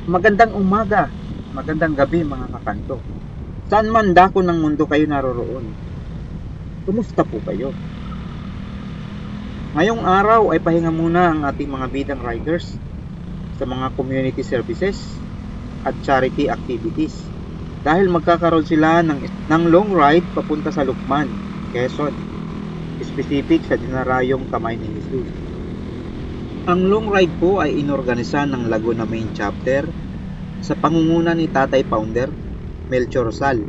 Magandang umaga, magandang gabi mga kakanto. Saan man dako ng mundo kayo naroroon, kumusta po kayo? Ngayong araw ay pahinga muna ang ating mga bidang riders sa mga community services at charity activities dahil magkakaroon sila ng long ride papunta sa Lukban, Quezon, specific sa Dinarayong Kamay ni Jesus. Ang long ride po ay inorganisa ng Laguna Main Chapter sa pangunguna ni Tatay Founder Melchor Sal.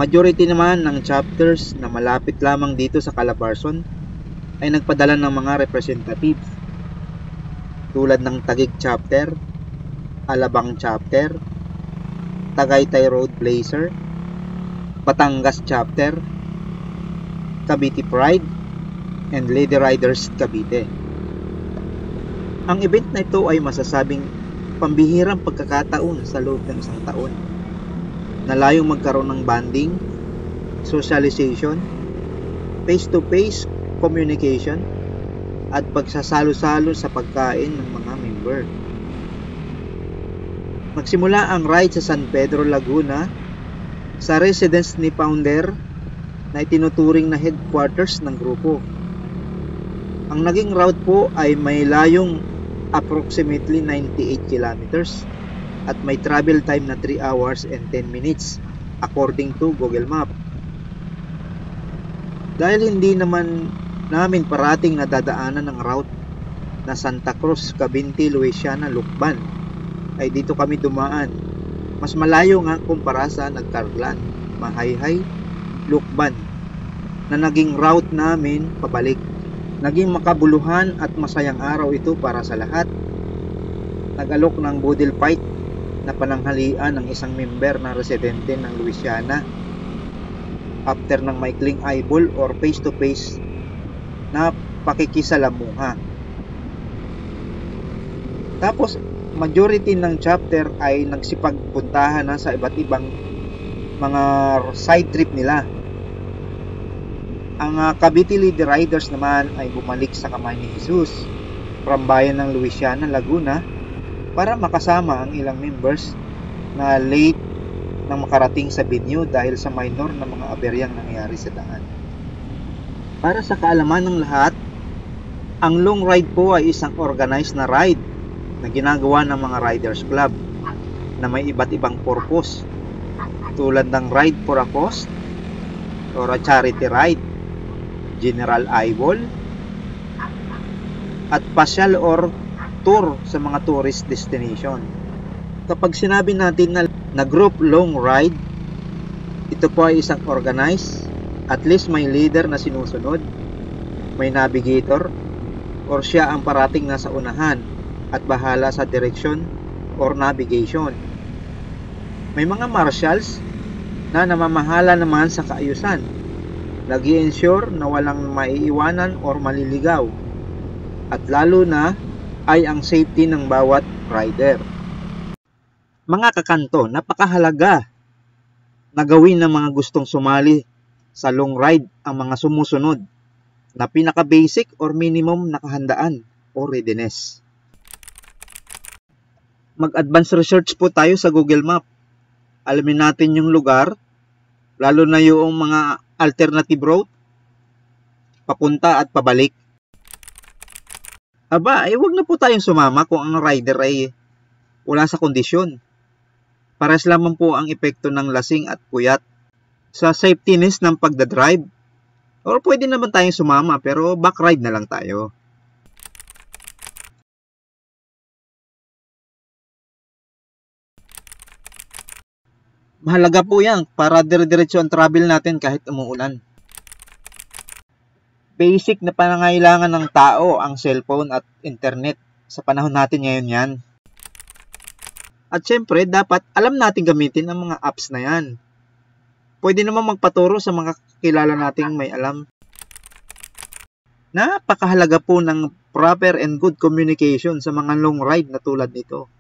Majority naman ng chapters na malapit lamang dito sa Calabarzon ay nagpadala ng mga representatives tulad ng Taguig Chapter, Alabang Chapter, Tagaytay Road Blazer, Batangas Chapter, Cavite Pride, and Lady Riders Cavite. Ang event na ito ay masasabing pambihirang pagkakataon sa loob ng isang taon na layong magkaroon ng bonding, socialization, face-to-face communication, at pagsasalo-salo sa pagkain ng mga member. Magsimula ang ride sa San Pedro, Laguna sa residence ni Founder na itinuturing na headquarters ng grupo. Ang naging route po ay may layong approximately 98 kilometers at may travel time na 3 hours and 10 minutes according to Google Map. Dahil hindi naman namin parating nadadaanan ng route na Santa Cruz, Cabinti, Luisiana, Lukban, ay dito kami dumaan. Mas malayo nga kumpara sa Nagkarlan, Mahayhay, Lukban na naging route namin pabalik. Naging makabuluhan at masayang araw ito para sa lahat. Nag-alok ng budil fight na pananghalian ng isang member na residente ng Luisiana after ng maikling eyeball or face-to-face na pakikisalamuha. Tapos, majority ng chapter ay nagsipagpuntahan na sa iba't ibang mga side trip nila. Ang Cavite Lady Riders naman ay bumalik sa Kamay ni Jesus from bayan ng Luisiana, Laguna para makasama ang ilang members na late nang makarating sa venue dahil sa minor na mga aberyang nangyari sa daan. Para sa kaalaman ng lahat, ang long ride po ay isang organized na ride na ginagawa ng mga Riders Club na may iba't ibang purpose tulad ng ride for a cause or a charity ride, general eyeball, at pasyal or tour sa mga tourist destination. Kapag sinabi natin na group long ride, ito po ay isang organized, at least may leader na sinusunod, may navigator, or siya ang parating nasa unahan at bahala sa direction or navigation. May mga marshals na namamahala naman sa kaayusan, nag-i-ensure na walang maiiwanan or maliligaw, at lalo na ay ang safety ng bawat rider. Mga kakanto, napakahalaga na gawin ng mga gustong sumali sa long ride ang mga sumusunod na pinaka-basic or minimum na kahandaan o readiness. Mag-advance research po tayo sa Google Map. Alamin natin yung lugar, lalo na yung mga alternative route, papunta at pabalik. Aba, wag na po tayong sumama kung ang rider ay wala sa kondisyon. Pares lamang po ang epekto ng lasing at puyat sa safetyness ng pagdadrive. Or pwede naman tayong sumama pero back ride na lang tayo. Mahalaga po yan para dire-diretso ang travel natin kahit umuulan. Basic na pangangailangan ng tao ang cellphone at internet sa panahon natin ngayon yan. At syempre, dapat alam natin gamitin ang mga apps na yan. Pwede naman magpaturo sa mga kakilala nating may alam. Napakahalaga po ng proper and good communication sa mga long ride na tulad nito.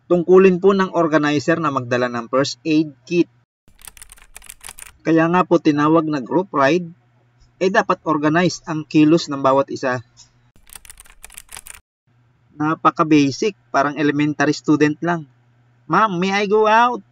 Tungkulin po ng organizer na magdala ng first aid kit. Kaya nga po tinawag na group ride, dapat organized ang kilos ng bawat isa. Napaka-basic, parang elementary student lang. Ma'am, may I go out?